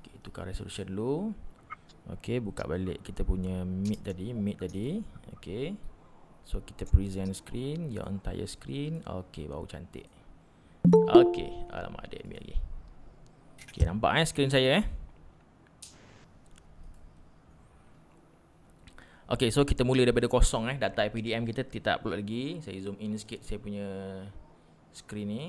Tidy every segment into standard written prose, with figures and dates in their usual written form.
Okay, tukar resolution dulu. Okay, buka balik kita punya Meet tadi. Okay, so kita present screen, your entire screen. Okay, baru cantik. Okay, alamak ada admit lagi. Okay, nampak screen saya Okay, so kita mula daripada kosong data APDM kita tak upload lagi. Saya zoom in sikit saya punya screen ni.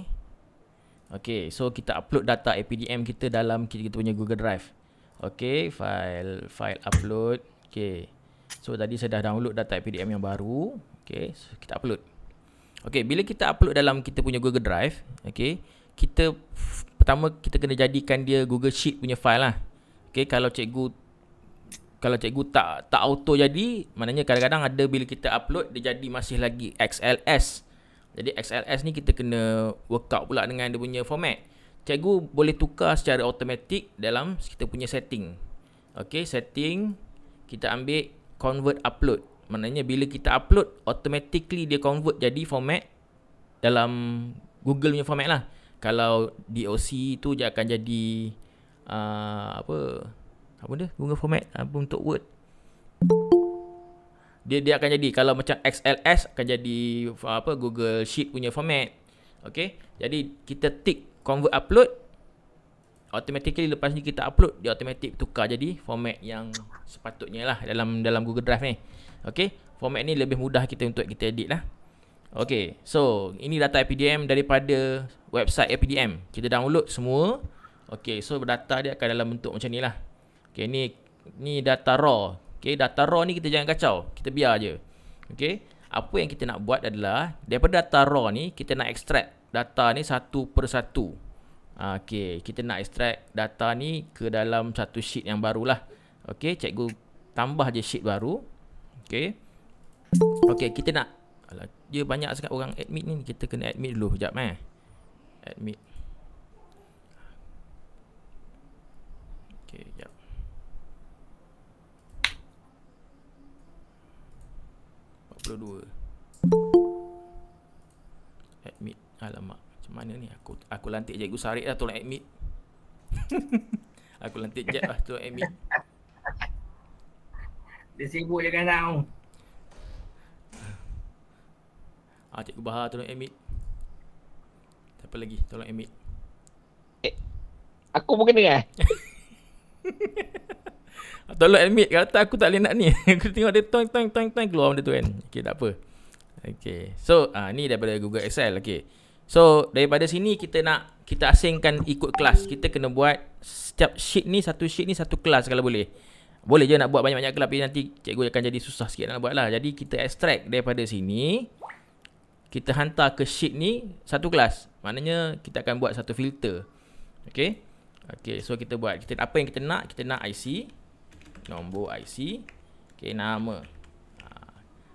Okay, so kita upload data APDM kita dalam kita punya Google Drive. Okay, file upload. Okay, so tadi saya dah download data APDM yang baru. Okay, so kita upload. Okay, bila kita upload dalam kita punya Google Drive, okay, pertama kita kena jadikan dia Google Sheet punya file lah. Okay, kalau cikgu tak auto jadi, maknanya kadang-kadang ada bila kita upload dia jadi masih lagi XLS. Jadi XLS ni kita kena workout pula dengan dia punya format. Cikgu boleh tukar secara automatik dalam kita punya setting. Okay, setting kita ambil convert upload. Maknanya bila kita upload automatically dia convert jadi format dalam Google punya format lah. Kalau DOC tu dia akan jadi apa dia Google format untuk Word. Dia akan jadi kalau macam XLS akan jadi Google Sheet punya format. Okay, jadi kita tick convert upload, automatically lepas ni kita upload dia automatic tukar jadi format yang sepatutnya lah dalam Google Drive ni. Okay, format ni lebih mudah kita untuk kita edit lah. Okay, so ini data APDM daripada website APDM. Kita download semua. Okay, so data dia akan dalam bentuk macam ni lah. Okay, ni data raw. Okay, data raw ni kita jangan kacau, kita biar je. Okay, apa yang kita nak buat adalah daripada data raw ni kita nak extract data ni satu per satu. Okay, kita nak extract data ni ke dalam satu sheet yang barulah. Okay, cikgu tambah je sheet baru. Okay, kita nak, dia banyak sangat orang admit ni, kita kena admit dulu sekejap admit. Okay, sekejap. Admit. Alamak, macam mana ni? Aku lantik cikgu Sarik lah, tolong admit. Aku lantik Jeb lah, tolong admit. Dia sibuk je kan tau. Cikgu Bahar tolong admit. Siapa lagi? Tolong admit. Aku pun kena Tolong admit, kata aku tak boleh nak ni. Aku tengok dia toing keluar benda tu kan. Okay, tak apa. Okay, so ni daripada Google Excel. Okay, so daripada sini kita asingkan ikut kelas. Kita kena buat setiap sheet ni satu kelas kalau boleh. Boleh je nak buat banyak-banyak kelas, tapi nanti cikgu akan jadi susah sikit nak buat lah. Jadi kita extract daripada sini, kita hantar ke sheet ni satu kelas. Maknanya kita akan buat satu filter. Okay, so kita buat apa yang kita nak IC, nombor IC, okay, nama.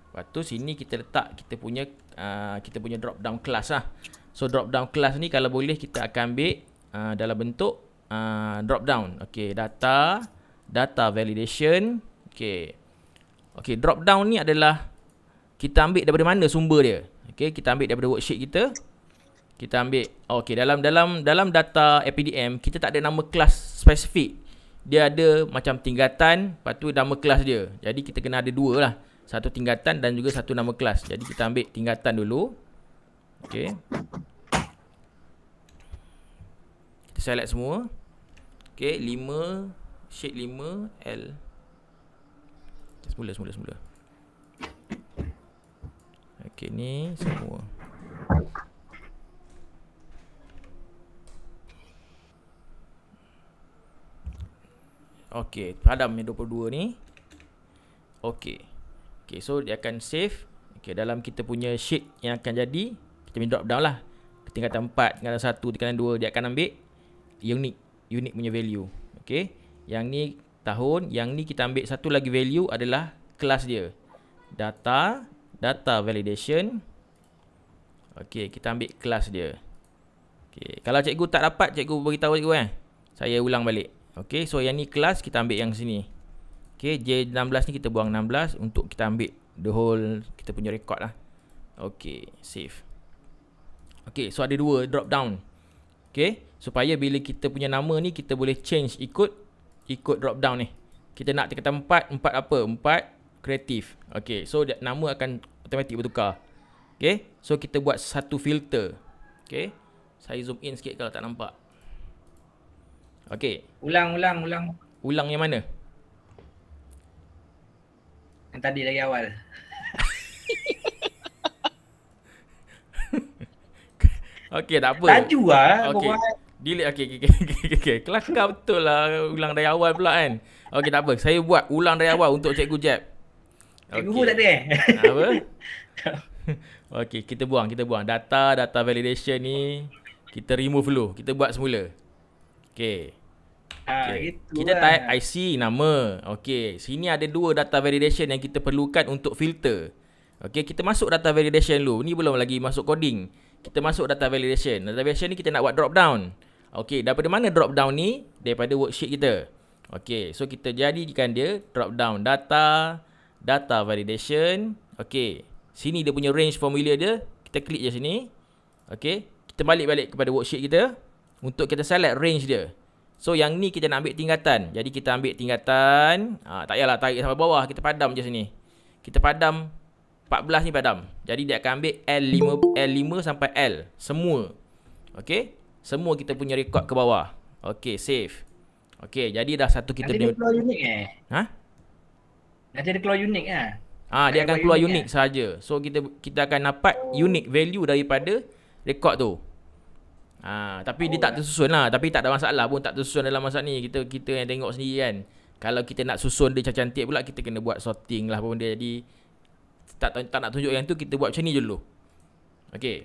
Lepas tu sini kita letak kita punya drop down class lah. So drop down class ni kalau boleh kita akan ambil dalam bentuk drop down. Okay, data validation. Okay, drop down ni adalah kita ambil daripada mana sumber dia. Okay, kita ambil daripada worksheet kita. Kita ambil, okay, dalam data APDM kita tak ada nama kelas spesifik. Dia ada macam tingkatan, lepas tu nama kelas dia. Jadi kita kena ada dua lah. Satu tingkatan dan juga satu nama kelas. Jadi kita ambil tingkatan dulu. Okay, kita select semua. Okay, 5, sheet 5, L. Semula. Okay, ni semua. Okay, padam yang 22 ni. Okay, so dia akan save. Okay, dalam kita punya sheet yang akan jadi, kita punya drop down lah. Tingkatan 4, tingkatan 1, tingkatan 2, dia akan ambil unique punya value. Okay, yang ni tahun, yang ni kita ambil satu lagi value adalah kelas dia. Data validation. Okay, kita ambil kelas dia. Okay, kalau cikgu tak dapat, cikgu beritahu cikgu saya ulang balik. Okay, so yang ni kelas, kita ambil yang sini. Okay, J16 ni kita buang 16 untuk kita ambil the whole kita punya record lah. Okay, save. Okay, so ada dua drop down. Okay, supaya bila kita punya nama ni kita boleh change ikut ikut drop down ni. Kita nak kata 4 apa? 4 kreatif. Okay, so nama akan automatik bertukar. Okay, so kita buat satu filter. Okay, saya zoom in sikit kalau tak nampak. Okay, Ulang. ulang yang mana? Yang tadi dari awal. Okay, tak apa. Laju lah. Okay, Buat. delete. Okay. Kelakar betul lah. Ulang dari awal pula kan. Okay, tak apa. Saya buat ulang dari awal untuk Cikgu Jeb. Cikgu pun tak ada Apa? Okay, kita buang. Data validation ni kita remove dulu. Kita buat semula. Okay. Gitu Kita lah. type IC nama. Okay, sini ada 2 data validation yang kita perlukan untuk filter. Okay, kita masuk data validation dulu. Ni belum lagi masuk coding. Kita masuk data validation. Data validation ni kita nak buat drop down. Okay, daripada mana drop down ni? Daripada worksheet kita. Okay, so kita jadikan dia drop down data validation. Okay, sini dia punya range formula dia. Kita klik je sini. Okay, kita balik kepada worksheet kita untuk kita select range dia. So yang ni kita nak ambil tingkatan. Jadi kita ambil tingkatan. Tak payahlah tarik sampai bawah. Kita padam je sini. Kita padam 14 ni padam. Jadi dia akan ambil L5 sampai L. Semua. Okay. Semua kita punya record ke bawah. Okay, save. Okay, jadi dah satu kita Nanti dia keluar unik Ha? Nanti dia keluar unik lah. Dia akan keluar unik saja. So kita akan dapat unique value daripada record tu. Tapi dia tak tersusun lah. Tapi tak ada masalah pun tak tersusun dalam masa ni. Kita yang tengok sendiri kan. Kalau kita nak susun dia cantik pula, kita kena buat sorting lah apa benda. Jadi tak nak tunjuk yang tu, kita buat macam ni je dulu. Okay.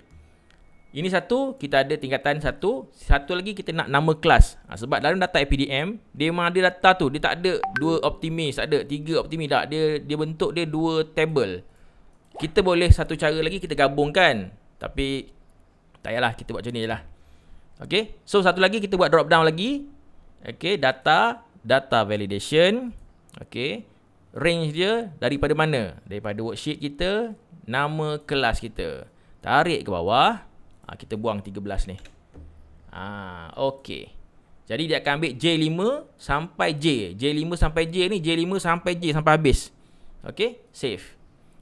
Ini satu, kita ada tingkatan satu. Satu lagi kita nak nama kelas. Sebab dalam data APDM, dia memang ada data tu. Dia tak ada 2 optimis, tak ada 3 optimis. Tak. Dia bentuk dia 2 table. Kita boleh satu cara lagi kita gabungkan. Tapi tak payahlah, kita buat macam ni je lah. Okay. So satu lagi kita buat drop down lagi. Okay. Data validation. Okay. Range dia daripada mana? Daripada worksheet kita, nama kelas kita. Tarik ke bawah. Kita buang 13 ni. Okay. Jadi dia akan ambil J5 sampai J. J5 sampai J ni, J5 sampai J sampai habis. Okay. Save.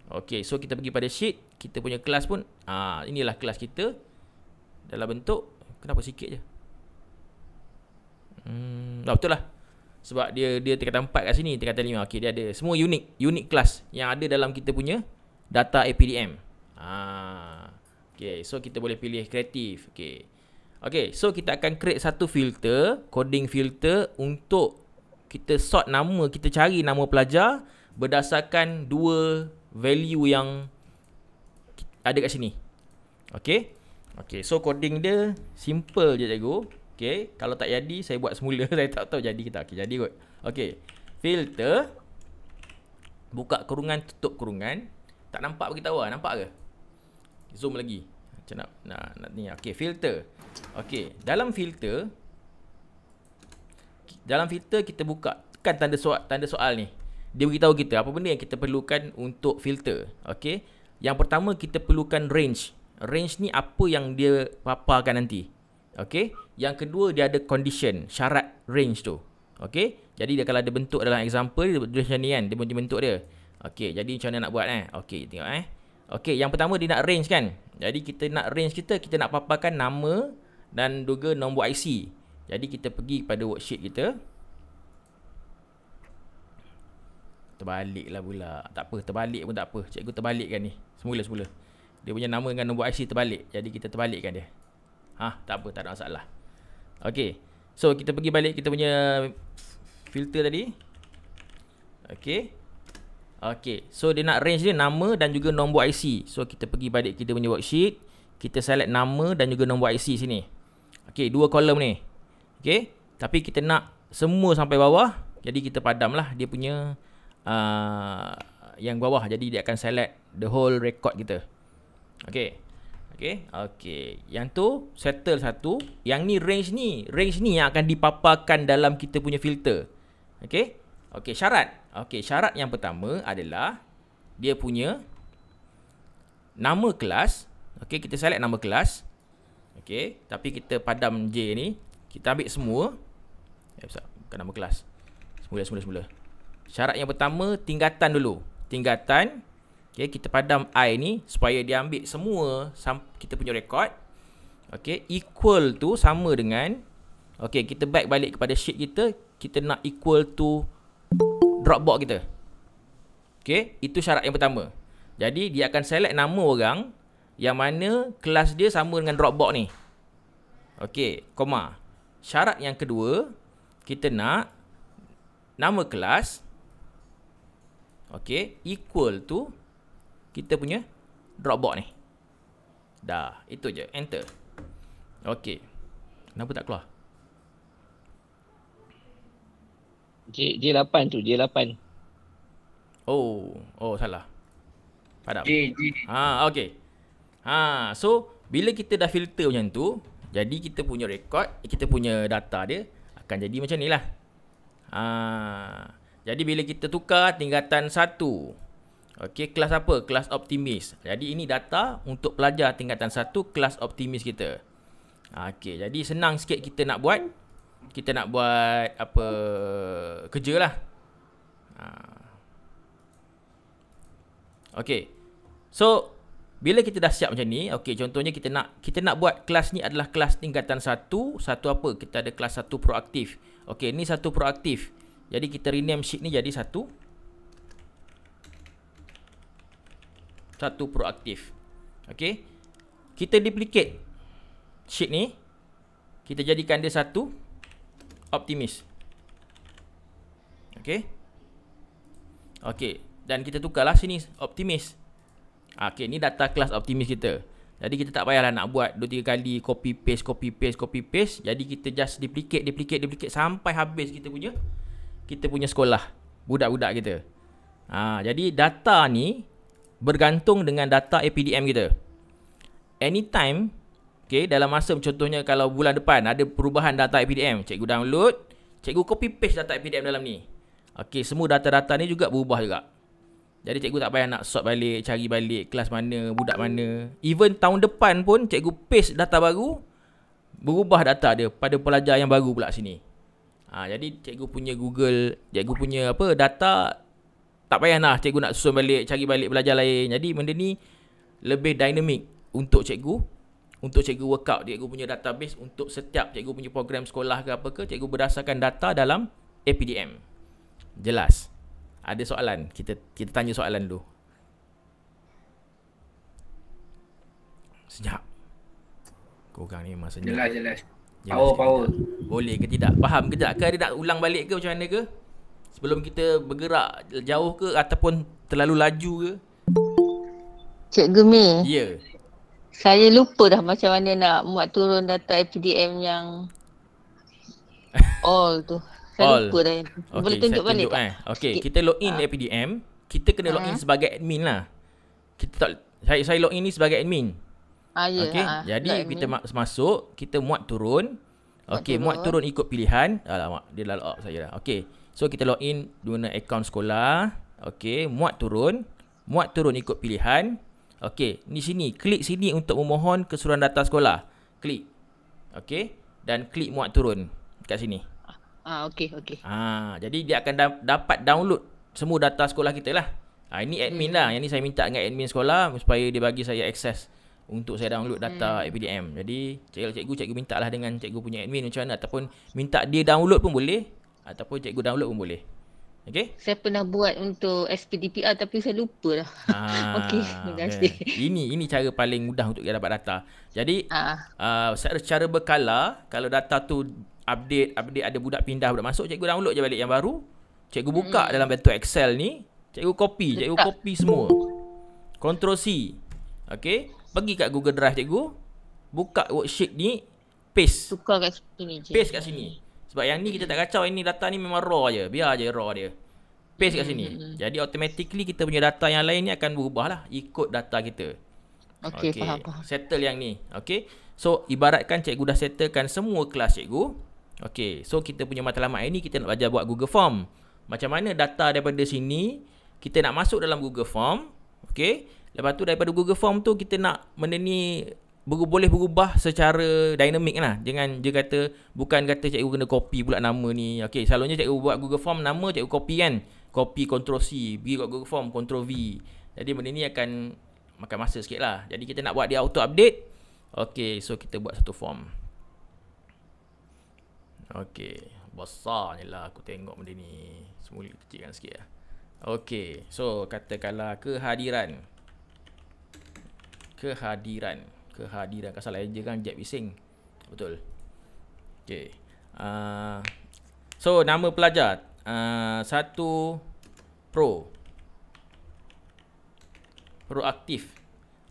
Okay. So kita pergi pada sheet. Kita punya kelas pun. Inilah kelas kita. Dalam bentuk. Kenapa sikit je? Betul lah. Sebab dia tingkatan 4 kat sini, tingkatan 5. Okey, dia ada semua unique kelas yang ada dalam kita punya data APDM. Okey, so kita boleh pilih kreatif. Okey, so kita akan create satu filter, coding filter untuk kita sort nama, kita cari nama pelajar berdasarkan 2 value yang ada kat sini. Okey, so coding dia simple je cikgu. Okay, kalau tak jadi saya buat semula. Saya tak tahu jadi ke tak. Okay, jadi kot. Okay, filter. Buka kurungan, tutup kurungan. Tak nampak beritahu lah. Nampak ke? Zoom lagi. Macam nak ni. Okay, filter. Okay, dalam filter kita buka. Tekan tanda soal ni. Dia beritahu kita apa benda yang kita perlukan untuk filter. Okay, yang pertama kita perlukan range. Range ni apa yang dia paparkan nanti. Okay. Yang kedua dia ada condition, syarat range tu. Okay. Jadi dia kalau ada bentuk dalam example, dia macam ni kan. Dia punya bentuk dia. Okay. Jadi macam mana nak buat Okay, tengok Okay, yang pertama dia nak range kan. Jadi kita nak range kita nak paparkan nama dan juga nombor IC. Jadi kita pergi pada worksheet kita. Terbalik lah pula. Tak apa, terbalik pun tak apa. Cikgu terbalikkan ni. Semula. Dia punya nama dengan nombor IC terbalik. Jadi kita terbalikkan dia. Tak apa, tak ada masalah. Okay. So kita pergi balik kita punya filter tadi. Okay. So dia nak range dia nama dan juga nombor IC. So kita pergi balik kita punya worksheet. Kita select nama dan juga nombor IC sini. Okay, 2 kolom ni. Okay. Tapi kita nak semua sampai bawah. Jadi kita padam lah dia punya yang bawah. Jadi dia akan select the whole record kita. Okay. Yang tu settle satu. Yang ni range ni yang akan dipaparkan dalam kita punya filter. Okay, syarat. Syarat yang pertama adalah dia punya nama kelas. Okay, kita select nama kelas. Okay, tapi kita padam J ni. Kita ambil semua. Bukan nama kelas. Semula. Syarat yang pertama, tingkatan dulu. Tingkatan, okay, kita padam I ni supaya dia ambil semua kita punya rekod. Okay, equal tu sama dengan, okay, kita back balik kepada sheet kita, kita nak equal to Dropbox kita. Okay, itu syarat yang pertama. Jadi dia akan select nama orang yang mana kelas dia sama dengan Dropbox ni. Okay, koma. Syarat yang kedua, kita nak nama kelas, okay, equal to kita punya Dropbox ni. Dah, itu je. Enter. Okay. Kenapa tak keluar? J8 tu, J8. Oh, salah. Padam. J. Okay. So bila kita dah filter macam tu, jadi kita punya rekod, kita punya data dia akan jadi macam ni lah. Jadi bila kita tukar tingkatan 1, okay, kelas apa? Kelas optimis. Jadi ini data untuk pelajar tingkatan 1 kelas optimis kita. Okay, jadi senang sikit kita nak buat. Kita nak buat apa, kerja lah. Okay. So bila kita dah siap macam ni, okay, contohnya kita nak buat kelas ni adalah kelas tingkatan 1. Satu apa? Kita ada kelas 1 proaktif. Okay, ni 1 proaktif. Jadi kita rename sheet ni jadi 1 proaktif. Okay, kita duplicate sheet ni, kita jadikan dia 1 optimis. Okay. Okay, dan kita tukarlah sini optimis. Okay, ni data kelas optimis kita. Jadi kita tak payahlah nak buat 2-3 kali copy paste. Jadi kita just duplicate sampai habis kita punya sekolah, budak-budak kita. Jadi data ni bergantung dengan data APDM kita. Anytime, okay, dalam masa contohnya kalau bulan depan ada perubahan data APDM, cikgu download, cikgu copy paste data APDM dalam ni. Okay, semua data-data ni juga berubah juga. Jadi cikgu tak payah nak sort balik, cari balik kelas mana, budak mana. Even tahun depan pun cikgu paste data baru, berubah data dia pada pelajar yang baru pula sini. Jadi cikgu punya Google, cikgu punya apa, data tak payah nak cikgu nak susun balik, cari balik pelajar lain. Jadi benda ni lebih dynamic untuk cikgu work out cikgu punya database untuk setiap cikgu punya program sekolah ke apa ke, cikgu berdasarkan data dalam APDM. Jelas? Ada soalan? Kita tanya soalan dulu. Senyap. Korang ni memang senyap. Jelas. Power. Boleh ke tidak? Faham ke tak? Ke ada nak ulang balik ke macam mana ke? Sebelum kita bergerak jauh ke ataupun terlalu laju ke? Cikgu Mi. Ya. Saya lupa dah macam mana nak muat turun data APDM yang all tu. Saya lupa dah. Boleh tunjuk balik tak? Okey, kita login APDM. Kita kena login sebagai admin lah. Saya login ni sebagai admin. Ya. Okey, jadi kita masuk, kita muat turun. Okey, muat turun ikut pilihan. Alamak, dia dah log saya dah. Okey. So kita login guna akaun sekolah. Okey, muat turun ikut pilihan. Okey, di sini klik sini untuk memohon keseluruhan data sekolah. Klik. Okey, dan klik muat turun kat sini. Okey. Jadi dia akan dapat download semua data sekolah kita lah. Ini admin lah. Yang ni saya minta dengan admin sekolah supaya dia bagi saya akses untuk saya download data APDM. Jadi cikgu minta lah dengan cikgu punya admin macam mana, ataupun minta dia download pun boleh, ataupun cikgu download pun boleh. Okey? Saya pernah buat untuk SPDPR tapi saya lupa dah. Okey, terima kasih. Ini cara paling mudah untuk kita dapat data. Jadi secara berkala, kalau data tu update ada budak pindah, budak masuk, cikgu download je balik yang baru. Cikgu buka dalam bentuk Excel ni, cikgu copy semua. Ctrl C. Okey, pergi kat Google Drive cikgu, buka worksheet ni, paste. Tukar kat sini je. Paste kat sini. Sebab yang ni kita tak kacau, ini data ni memang raw je. Biar je raw dia. Paste kat sini. Jadi automatically kita punya data yang lain ni akan berubah lah ikut data kita. Okey, faham. Settle yang ni. Okey. So ibaratkan cikgu dah settlekan semua kelas cikgu. Okey. So kita punya matlamat ini kita nak belajar buat Google Form. Macam mana data daripada sini kita nak masuk dalam Google Form. Okey. Lepas tu daripada Google Form tu kita nak benda ni boleh berubah secara dinamik lah. Jangan dia kata, bukan kata cikgu kena copy pula nama ni. Okay, selalunya cikgu buat Google Form, nama cikgu copy kan. Copy Ctrl C, pergi kat Google Form Ctrl V. Jadi benda ni akan makan masa sikit lah. Jadi kita nak buat dia auto update. Okay, so kita buat satu form. Okay, besar ni lah aku tengok benda ni. Semula kecilkan sikit lah. Okay, so katakanlah kehadiran. Kehadiran kasar lah je kan, Jack bising. Betul. Okay. So nama pelajar 1 proaktif.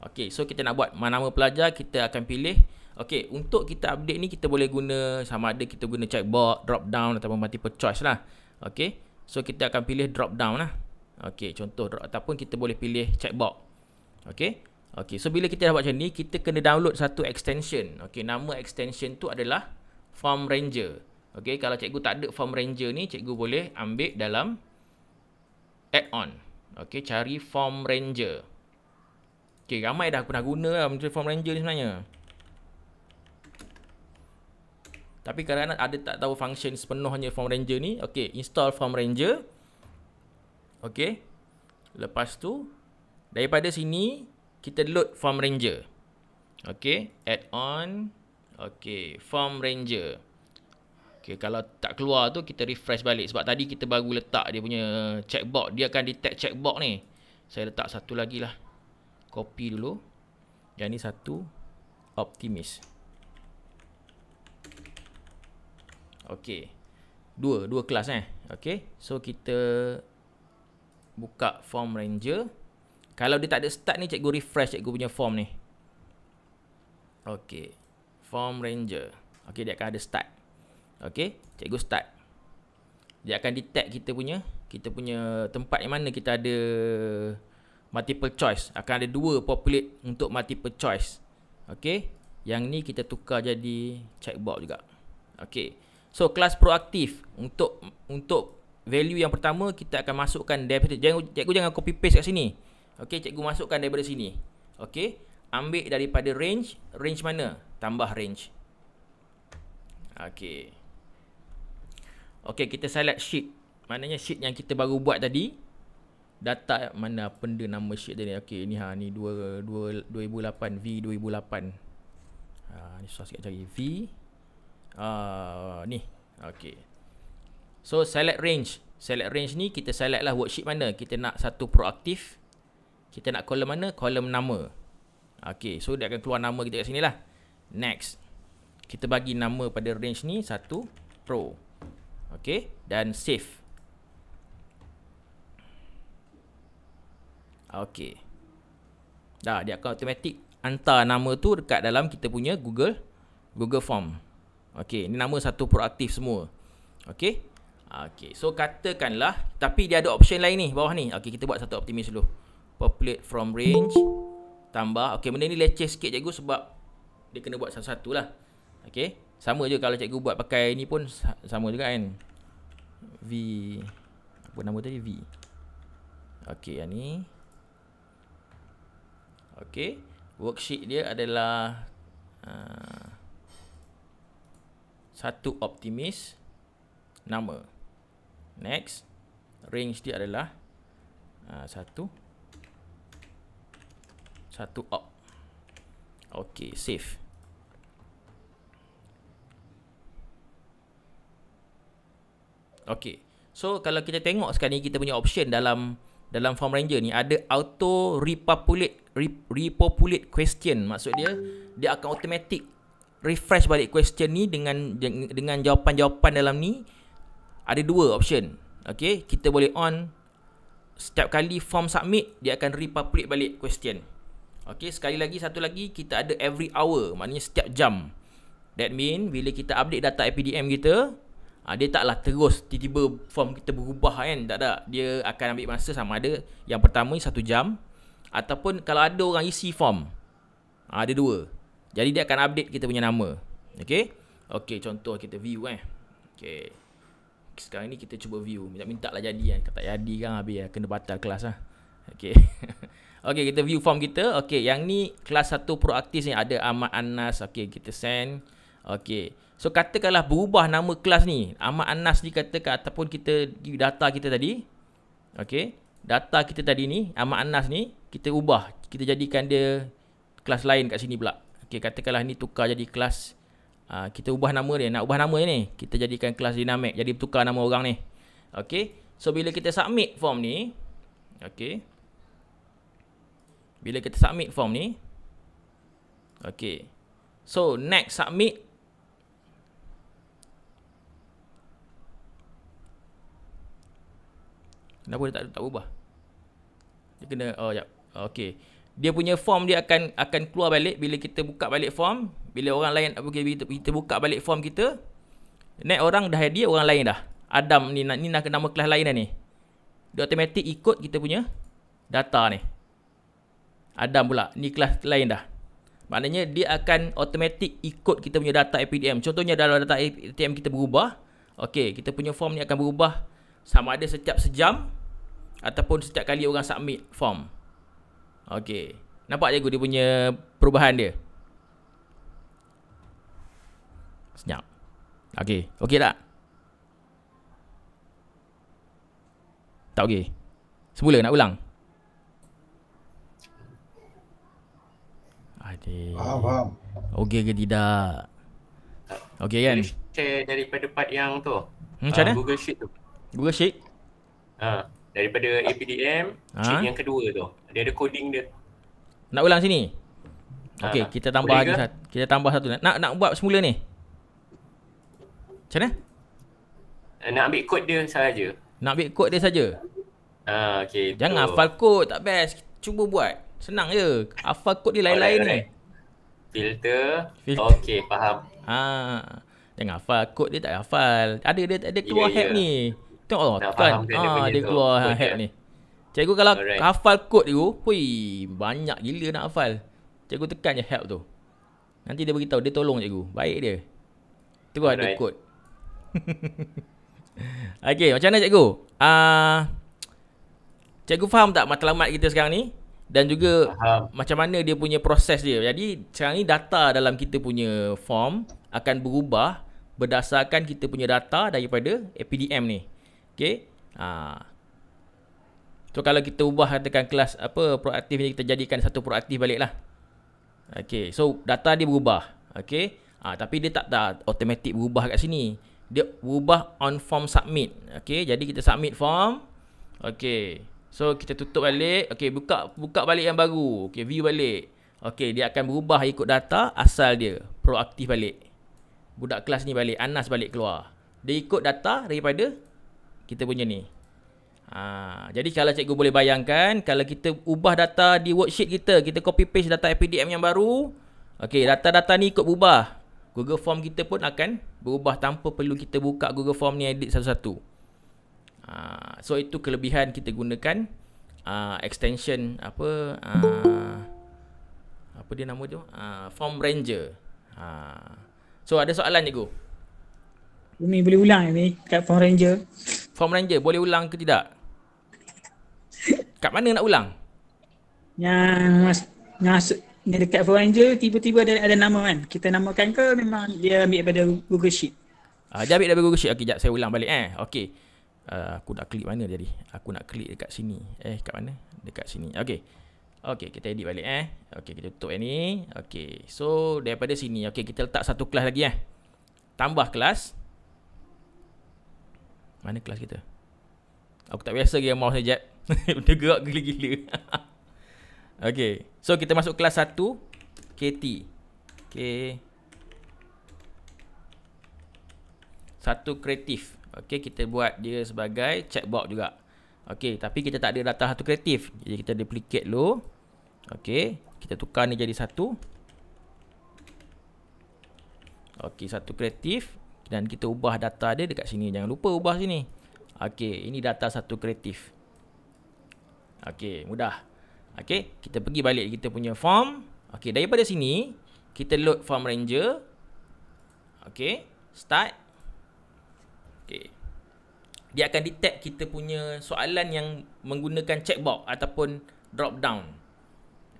Okay, so kita nak buat nama pelajar, kita akan pilih. Okay, untuk kita update ni kita boleh guna, sama ada kita guna checkbox, drop down ataupun multiple choice lah. Okay, so kita akan pilih drop down lah. Okay, contoh ataupun kita boleh pilih checkbox. Okay. Okay, so bila kita dah buat macam ni, kita kena download satu extension. Okay, nama extension tu adalah Form Ranger. Okay, kalau cikgu tak ada Form Ranger ni, cikgu boleh ambil dalam add-on. Okay, cari Form Ranger. Okay, ramai dah pernah guna lah Form Ranger ni sebenarnya. Tapi kerana ada tak tahu function sepenuhnya Form Ranger ni, okay, install Form Ranger. Okay, lepas tu daripada sini kita load Form Ranger. Okay, add-on. Okay, Form Ranger. Okay, kalau tak keluar tu kita refresh balik. Sebab tadi kita baru letak dia punya checkbox. Dia akan detect checkbox ni. Saya letak satu lagi lah. Copy dulu. Yang ni satu Optimis. Okay, dua kelas Okay, so kita buka Form Ranger. Kalau dia tak ada start ni, cikgu refresh cikgu punya form ni. Okay, Form Ranger. Okay, dia akan ada start. Okay, cikgu start. Dia akan detect kita punya tempat yang mana kita ada multiple choice. Akan ada 2 populate untuk multiple choice. Okay, yang ni kita tukar jadi checkbox juga. Okay, so kelas proaktif. Untuk value yang pertama, kita akan masukkan daripada, cikgu jangan copy paste kat sini. Okay, cikgu masukkan daripada sini. Okay, ambil daripada range. Range mana? Tambah range. Okay. Okay, kita select sheet. Maknanya sheet yang kita baru buat tadi. Data mana benda nama sheet dia ni. Okay, ni ni 2008. V 2008. Ni susah sikit cari. V. Ni. Okay. So, select range. Select range ni kita select lah worksheet mana. Kita nak satu proaktif. Kita nak kolom mana? Kolom nama. Okay, so dia akan keluar nama kita kat sini lah. Next. Kita bagi nama pada range ni 1 Pro. Okay, dan save. Okay. Dah, dia akan automatic hantar nama tu dekat dalam kita punya Google Form. Okay, ni nama 1 proaktif semua. Okay. Okay, so katakanlah, tapi dia ada option lain ni bawah ni. Okay, kita buat satu Optimis dulu. Populate from range. Tambah. Okay, benda ni leceh sikit cikgu sebab dia kena buat satu-satu lah. Okay, sama je kalau cikgu buat pakai ni pun sama juga kan. V. Apa nama tadi? V. Okay, yang ni. Okay, worksheet dia adalah satu Optimis. Nama. Next. Range dia adalah satu op. Okay, save. Okay, so kalau kita tengok sekarang ni kita punya option dalam Form Ranger ni ada auto repopulate question. Maksud dia akan automatic refresh balik question ni dengan jawapan-jawapan dalam ni. Ada 2 option. Okay, kita boleh on setiap kali form submit dia akan repopulate balik question. Okay, satu lagi kita ada every hour, maknanya setiap jam. That mean bila kita update data IPDM kita, dia taklah terus tiba-tiba form kita berubah kan. Tak. Dia akan ambil masa sama ada yang pertama ni 1 jam, ataupun kalau ada orang isi form, ada 2. Jadi dia akan update kita punya nama. Okay. Okay, contoh kita view Okay, sekarang ni kita cuba view. Minta lah jadi kan. Kalau tak jadi kan habis kena batal kelas lah. Okey. Okey, kita view form kita. Okey, yang ni kelas 1 proaktif ni ada Ahmad Anas. Okey, kita send. Okey. So katakanlah berubah nama kelas ni. Ahmad Anas ni katakan ataupun kita data kita tadi. Okey. Data kita tadi ni, Ahmad Anas ni kita ubah. Kita jadikan dia kelas lain kat sini pula. Okey, katakanlah ni tukar jadi kelas kita ubah nama dia. Nak ubah nama dia ni, kita jadikan kelas dinamik. Jadi tukar nama orang ni. Okey. So bila kita submit form ni, okey. Bila kita submit form ni, okey. So next submit. Kenapa dia tak berubah? Dia kena jap. Okey. Dia punya form dia akan keluar balik bila kita buka balik form. Bila orang lain kita buka balik form kita, next orang dah dia orang lain dah. Adam ni nak nama kelas lain dah ni. Dia automatik ikut kita punya data ni. Adam pula ni kelas lain dah. Maknanya dia akan automatik ikut kita punya data APDM. Contohnya dalam data APDM kita berubah, okey, kita punya form ni akan berubah sama ada setiap sejam ataupun setiap kali orang submit form. Okey. Nampak cikgu dia punya perubahan dia? Senyap. Okey. Okey tak? Tak okey. Semula nak ulang. Adik. Faham. Okey ke tidak? Okey kan? Share daripada part yang tu. Macam mana? Google Sheet tu. Google Sheet? Daripada APDM, sheet yang kedua tu. Dia ada coding dia. Nak ulang sini? Okey, kita tambah lagi satu. Kita tambah satu. Nak buat semula ni? Macam mana? Nak ambil kod dia sahaja. Nak ambil kod dia saja. Okey. Jangan hafal kod, tak best. Cuba buat. Senang je. Hafal kod dia lain-lain ni. Filter. Filter. Okey, faham. Jangan hafal kod dia, tak hafal. Ada keluar hack ni. Tengok kan. Dia keluar hack ni. Cikgu kalau hafal kod tu, banyak gila nak hafal. Cikgu tekan je help tu. Nanti dia beritahu, dia tolong cikgu. Baik dia. Tu ada kod. Okey, macam mana cikgu? Cikgu faham tak matlamat kita sekarang ni? Dan juga macam mana dia punya proses dia. Jadi sekarang ni data dalam kita punya form akan berubah berdasarkan kita punya data daripada APDM ni. Okey. So kalau kita ubah katakan kelas proaktif ni, kita jadikan satu proaktif balik lah. Okey. So data dia berubah. Okey. Tapi dia tak automatik berubah kat sini. Dia berubah on form submit. Okey. Jadi kita submit form. Okey. So kita tutup balik. Okey, buka balik yang baru. Okey, view balik. Okey, dia akan berubah ikut data asal dia. Proaktif balik. Budak kelas ni balik, Anas balik keluar. Dia ikut data daripada kita punya ni. Jadi kalau cikgu boleh bayangkan, kalau kita ubah data di worksheet kita copy paste data APDM yang baru. Okey, data-data ni ikut berubah. Google Form kita pun akan berubah tanpa perlu kita buka Google Form ni edit satu-satu. So itu kelebihan kita gunakan extension apa dia nama tu? Form Ranger. So ada soalan cikgu? Umi boleh ulang ni kat Form Ranger. Form Ranger boleh ulang ke tidak? Kat mana nak ulang? Yang dekat Form Ranger tiba-tiba ada nama kan. Kita namakan ke memang dia ambil daripada Google Sheet? Dia ambil daripada Google Sheet. Okey, jap saya ulang balik Okey. Aku nak klik mana jadi? Aku nak klik dekat sini. Kat mana? Dekat sini. Okey. Okey, kita edit balik Okey, kita tutup yang ni. Okey. So daripada sini, okey, kita letak satu kelas lagi Tambah kelas. Mana kelas kita? Aku tak biasa gaya mouse ni jap. Dia gerak gila-gila. Okey. So kita masuk kelas 1 KT. Okey. 1 kreatif. Okey, kita buat dia sebagai checkbox juga. Okey, tapi kita tak ada data 1 kreatif. Jadi kita duplicate dulu. Okey, kita tukar ni jadi 1. Okey, 1 kreatif dan kita ubah data dia dekat sini. Jangan lupa ubah sini. Okey, ini data 1 kreatif. Okey, mudah. Okey, kita pergi balik kita punya form. Okey, daripada sini kita load Form Ranger. Okey, start. Okey. dia akan detect kita punya soalan yang menggunakan checkbox ataupun drop down.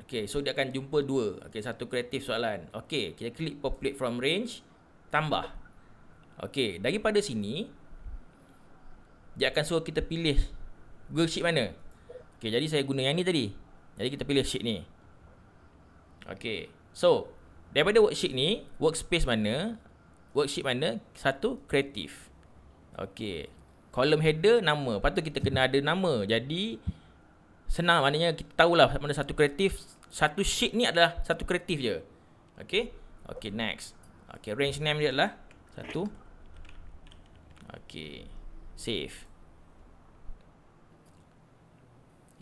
Okay, so dia akan jumpa dua. Okay, satu kreatif soalan. Okay, kita klik populate from range, tambah. Okay, daripada sini, dia akan suruh kita pilih worksheet mana. Okay, jadi saya guna yang ni tadi. Jadi kita pilih sheet ni. Okay, so daripada worksheet ni, workspace mana, worksheet mana, satu kreatif. Okay, column header nama. Patut kita kena ada nama. Jadi senang, maknanya kita tahulah mana satu kreatif. Satu sheet ni adalah satu kreatif je. Okay, okay, next. Okay, range name dia adalah satu. Okay, save.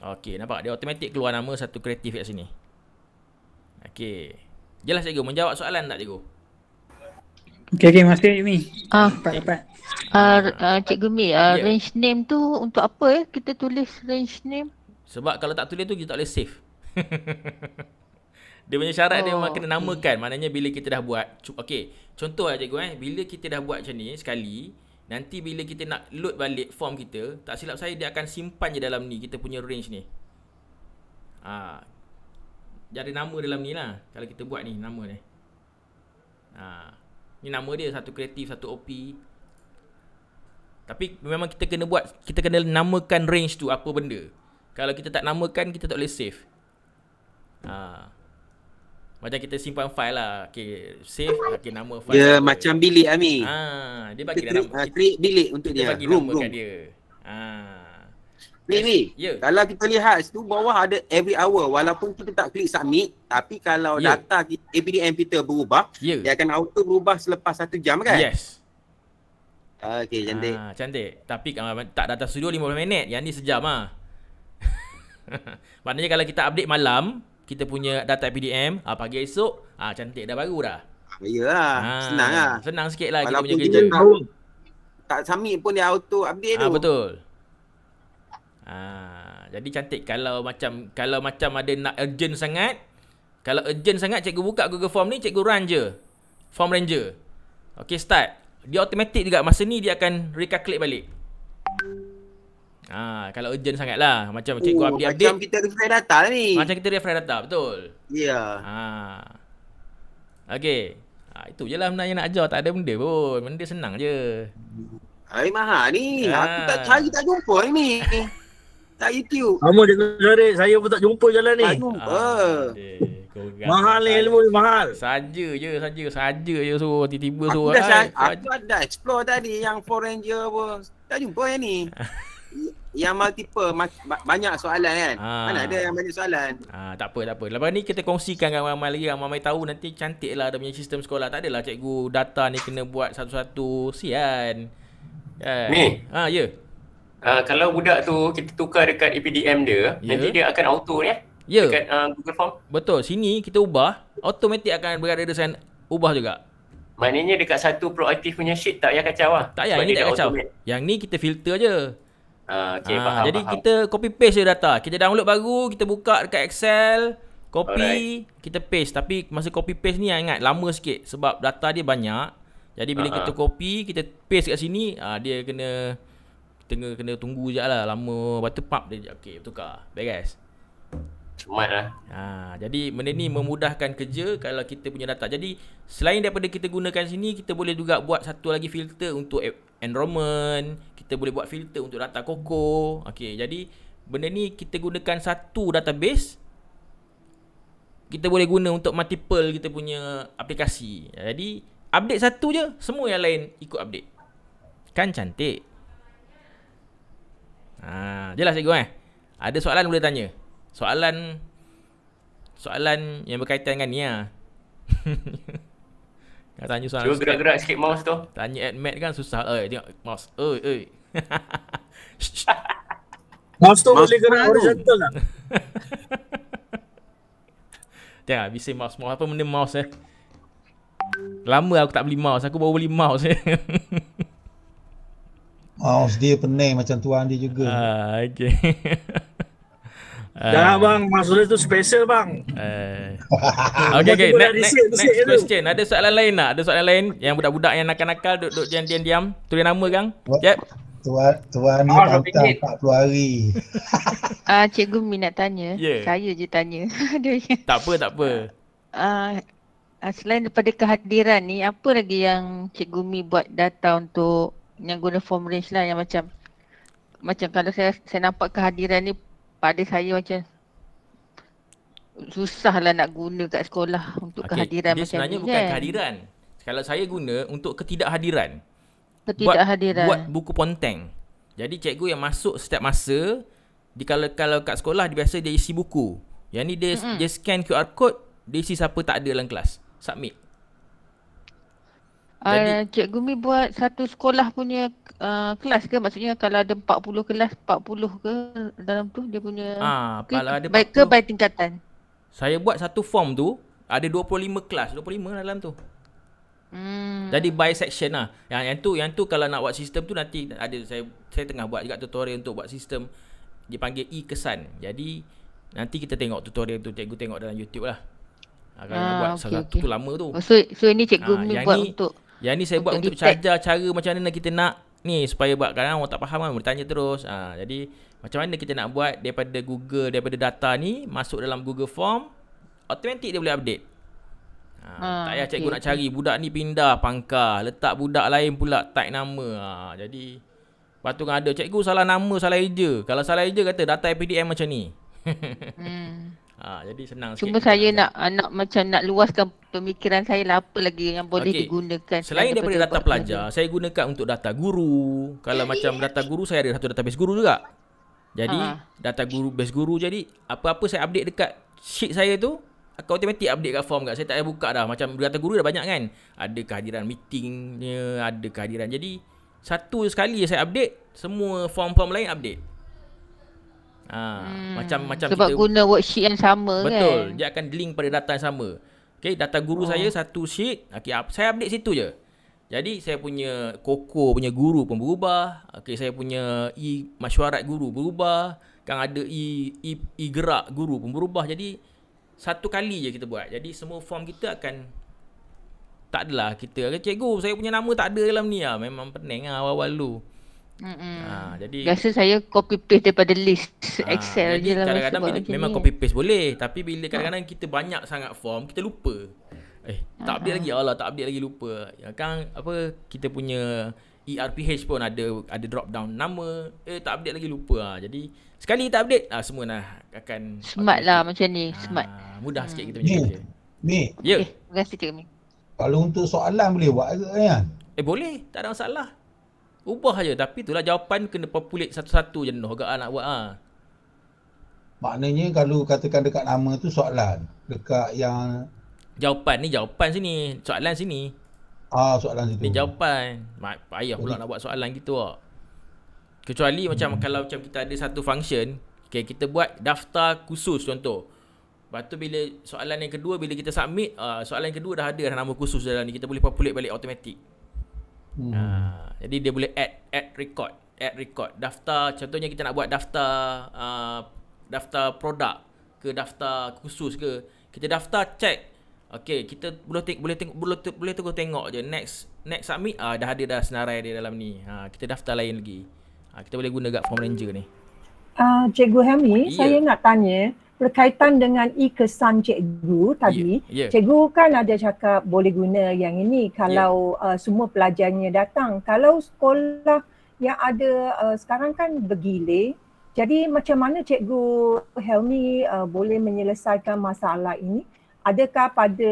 Okay, nampak dia automatik keluar nama satu kreatif kat sini. Okay, jelas cikgu menjawab soalan tak cikgu? Okay, masih Mi. Dapat. Cikgu Mi, range name tu untuk apa kita tulis range name? Sebab kalau tak tulis tu kita tak boleh save. Dia punya syarat dia memang kena namakan. Maknanya bila kita dah buat, okay, contoh lah cikgu bila kita dah buat macam ni sekali, nanti bila kita nak load balik form kita, tak silap saya dia akan simpan je dalam ni kita punya range ni. Jadi nama dalam ni lah. Kalau kita buat ni nama ni. Ni nama dia, satu kreatif, satu OP. Tapi memang kita kena buat, kita kena namakan range tu apa benda. Kalau kita tak namakan, kita tak boleh save. Macam kita simpan file lah. Okay, save. Okay, nama file. Dia macam bilik Ami. Dia bagi dia nama. Create bilik untuk dia. Dia bagi Room. nama kat dia. Mi, Ya. kalau kita lihat situ bawah ada every hour. Walaupun kita tak klik submit, tapi kalau data APDM kita berubah, dia akan auto berubah selepas 1 jam kan? Yes. Okay, cantik. Cantik. Tapi tak data studio 15 minit. Yang ni sejam lah. Maknanya kalau kita update malam, kita punya data PDM, pagi esok, cantik dah baru dah. Yalah, senang lah. Senang sikit lah walaupun kita punya kerja. Tak submit pun dia auto update tu. Betul. Jadi cantik. Kalau macam ada nak urgent sangat, kalau urgent sangat cikgu buka Google Form ni, cikgu run je Form Ranger. Okay, start. Dia automatic juga masa ni dia akan recalculate balik. Kalau urgent sangat lah. Macam cikgu update. Macam kita refresh data lah ni. Macam kita refresh data, betul. Ya. Okay. Itu je lah benda yang nak ajar. Tak ada benda pun. Benda senang je. Mahal ni. Aku tak cari, tak jumpa ni. Tak YouTube. Kamu cikgu Syarif, saya pun tak jumpa jalan ni. Tak jumpa. Mahal ni ilmu ni mahal. Saja je suruh tiba-tiba suruh. Aku dah explore tadi yang Foreign Ranger apa. Tak jumpa yang ni. Yang multiple banyak soalan kan. Mana ada yang banyak soalan. Tak apa. Lepas ni kita kongsikan dengan ramai lagi, ramai tahu nanti cantik lah dia punya sistem sekolah. Tak adalah cikgu data ni kena buat satu-satu. Sian. Ni. Ya. Kalau budak tu kita tukar dekat APDM dia, nanti dia akan auto ni dekat Google Form. Betul. Sini kita ubah, automatik akan berada desain ubah juga. Maknanya dekat satu proaktif punya sheet tak payah kacau lah. Tak payah, ini tak kacau. Yang ni kita filter je. Okay, faham. Jadi kita copy paste je data. Kita download baru, kita buka dekat Excel, copy, kita paste. Tapi masa copy paste ni ingat lama sikit sebab data dia banyak. Jadi bila kita copy, kita paste kat sini, dia kena tunggu je lah lama. Lepas tu pump dia, okay, tukar. Beres. Cemat lah. Jadi benda ni memudahkan kerja kalau kita punya data. Jadi selain daripada kita gunakan sini, kita boleh juga buat satu lagi filter untuk enrollment. Kita boleh buat filter untuk data Koko. Okay, jadi benda ni kita gunakan satu database. Kita boleh guna untuk multiple kita punya aplikasi. Jadi update satu je, semua yang lain ikut update. Kan cantik. Jelas cikgu Ada soalan boleh tanya. Soalan yang berkaitan dengan ni Nak tanya soalan. Cuba gerak-gerak sikit mouse tu. Tanya admat kan susah. Tengok mouse. Mouse tu boleh gerak horizontal tak? Tengok bising mouse apa benda mouse Lama aku tak beli mouse. Aku baru beli mouse Mouse dia pening macam tuan dia juga. Okay. Jangan bang, mouse dia tu special bang. Okay. Next question. Ada soalan lain tak? Ada soalan lain yang budak-budak yang nakal-nakal duduk diam-diam tulis nama kan? Jap. Tuan ni pantang 40 hari. Cikgu Mi nak tanya. Saya je tanya. Tak apa. Selain daripada kehadiran ni, apa lagi yang Cikgu Mi buat data untuk yang guna form range lah, yang macam kalau saya nampak kehadiran ni pada saya macam susah lah nak guna kat sekolah untuk kehadiran dia macam sebenarnya ni bukan kan. kehadiran. Kalau saya guna untuk ketidakhadiran. Ketidakhadiran. Buat buku ponteng. Jadi cikgu yang masuk setiap masa, kalau kat sekolah dia biasa dia isi buku. Yang ni dia scan QR code, dia isi siapa tak ada dalam kelas. Submit. Cikgu Mi buat satu sekolah punya kelas ke? Maksudnya kalau ada 40 kelas, 40 ke dalam tu dia punya kalau ada baik ke by tingkatan? Saya buat satu form tu, ada 25 kelas, 25 dalam tu. Jadi by section lah. Yang tu kalau nak buat sistem tu nanti ada saya tengah buat juga tutorial untuk buat sistem dipanggil e-kesan. Jadi nanti kita tengok tutorial tu, cikgu tengok dalam YouTube lah. Kalau nak buat satu tu lama tu. So ini cikgu Mi buat untuk yang ni saya buat untuk ajar cara macam mana kita nak ni supaya buat kadang orang tak faham kan, bertanya terus. Jadi macam mana kita nak buat daripada Google, daripada data ni masuk dalam Google Form, automatik dia boleh update. Tak payah cikgu nak cari budak ni pindah pangkah, letak budak lain pula type nama. Jadi lepas tu kan ada cikgu salah nama, salah eja. Kalau salah eja kata data PDM macam ni. Jadi senang sikit. Cuma saya nak macam nak luaskan pemikiran saya lah, apa lagi yang boleh digunakan. Selain daripada data pelajar, saya gunakan untuk data guru. Kalau macam data guru, saya ada satu database guru juga. Jadi data guru, base guru. Jadi apa-apa saya update dekat sheet saya tu akan automatic update kat form kat. Saya tak payah buka dah. Macam data guru dah banyak kan. Ada kehadiran meetingnya, ada kehadiran. Jadi satu sekali saya update, semua form-form lain update. Macam sebab kita guna worksheet yang betul, sama kan. Betul. Dia akan link pada data yang sama. Okay, data guru saya satu sheet. Okay, saya update situ je. Jadi saya punya Koko punya guru pun berubah. Okay, saya punya mesyuarat guru berubah. Kan ada gerak guru pun berubah. Jadi satu kali je kita buat. Jadi semua form kita akan tak adalah kita cikgu saya punya nama tak ada dalam ni lah. Memang pening lah awal-awal tu. Jadi biasa saya copy paste daripada list Excel je lah. Kadang-kadang memang copy paste boleh, tapi bila kadang-kadang kita banyak sangat form, kita lupa. Tak update lagi, tak update lagi, lupa. Kan kita punya ERPH pun ada drop down nama, tak update lagi, lupa. Jadi sekali kita update semua akan smart lah macam ni, smart. Mudah sikit kita punya kerja. Mi. Ya. Terima kasih Cikgu Mi. Kalau untuk soalan boleh buat ke kan? Boleh, tak ada masalah. Ubah je, tapi itulah jawapan kena populate satu-satu je nak buat. Maknanya kalau katakan dekat nama tu soalan, dekat yang jawapan sini, soalan sini. Soalan situ. Ni jawapan. Payah pula nak buat soalan gitu Kecuali macam kalau macam kita ada satu function, kita buat daftar khusus contoh. Lepas tu bila soalan yang kedua, bila kita submit, soalan yang kedua dah ada nama khusus dalam ni, kita boleh populate balik automatic. Jadi dia boleh add record daftar. Contohnya kita nak buat daftar produk ke daftar khusus ke, kita daftar check. Okey, kita boleh tengok je next submit dah ada dah senarai dia dalam ni. Kita daftar lain lagi. Kita boleh guna kat Form Ranger ni. Cikgu Helmi, saya nak tanya berkaitan dengan e-kesan cikgu tadi. Cikgu kan ada cakap boleh guna yang ini kalau semua pelajarnya datang. Kalau sekolah yang ada sekarang kan bergilir, jadi macam mana Cikgu Helmi boleh menyelesaikan masalah ini? Adakah pada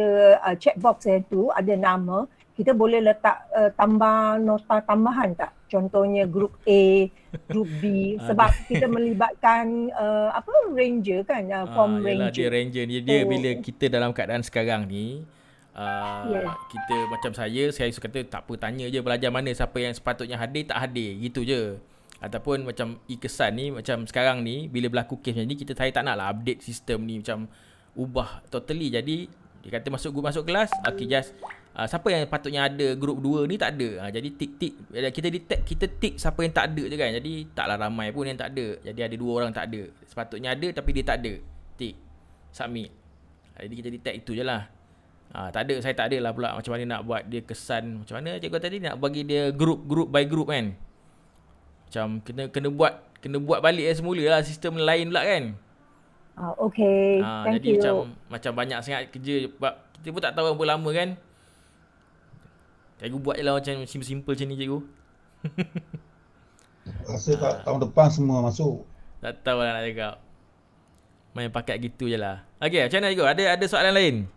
checkbox itu ada nama, kita boleh letak tambah nota tambahan tak? Contohnya grup A, grup B, sebab kita melibatkan ranger kan, form ranger. Dia ranger ni, dia bila kita dalam keadaan sekarang ni, kita macam saya suka kata tak apa, tanya je pelajar mana siapa yang sepatutnya hadir, tak hadir, gitu je. Ataupun macam e-kesan ni, macam sekarang ni bila berlaku kes macam ni, saya tak nak lah update sistem ni macam ubah totally. Jadi dia kata masuk kelas, just siapa yang patutnya ada grup 2 ni tak ada. Jadi tik kita detect, kita tik siapa yang tak ada je kan. Jadi taklah ramai pun yang tak ada. Jadi ada 2 orang tak ada. Sepatutnya ada tapi dia tak ada. Tik. Submit. Jadi kita detect itu je lah. Tak ada, saya tak ada lah pula macam mana nak buat dia kesan. Macam mana cikgu tadi nak bagi dia group by group kan. macam kena buat balik semula lah, sistem lain pula kan. Okay, thank jadi you. macam banyak sangat kerja sebab kita pun tak tahu berapa lama kan. Cikgu buat je lah macam simple macam ni cikgu. Rasa tahun depan semua masuk. Tak tahu lah nak cakap. Main pakat gitu je lah. Okay, macam mana cikgu? Ada soalan lain?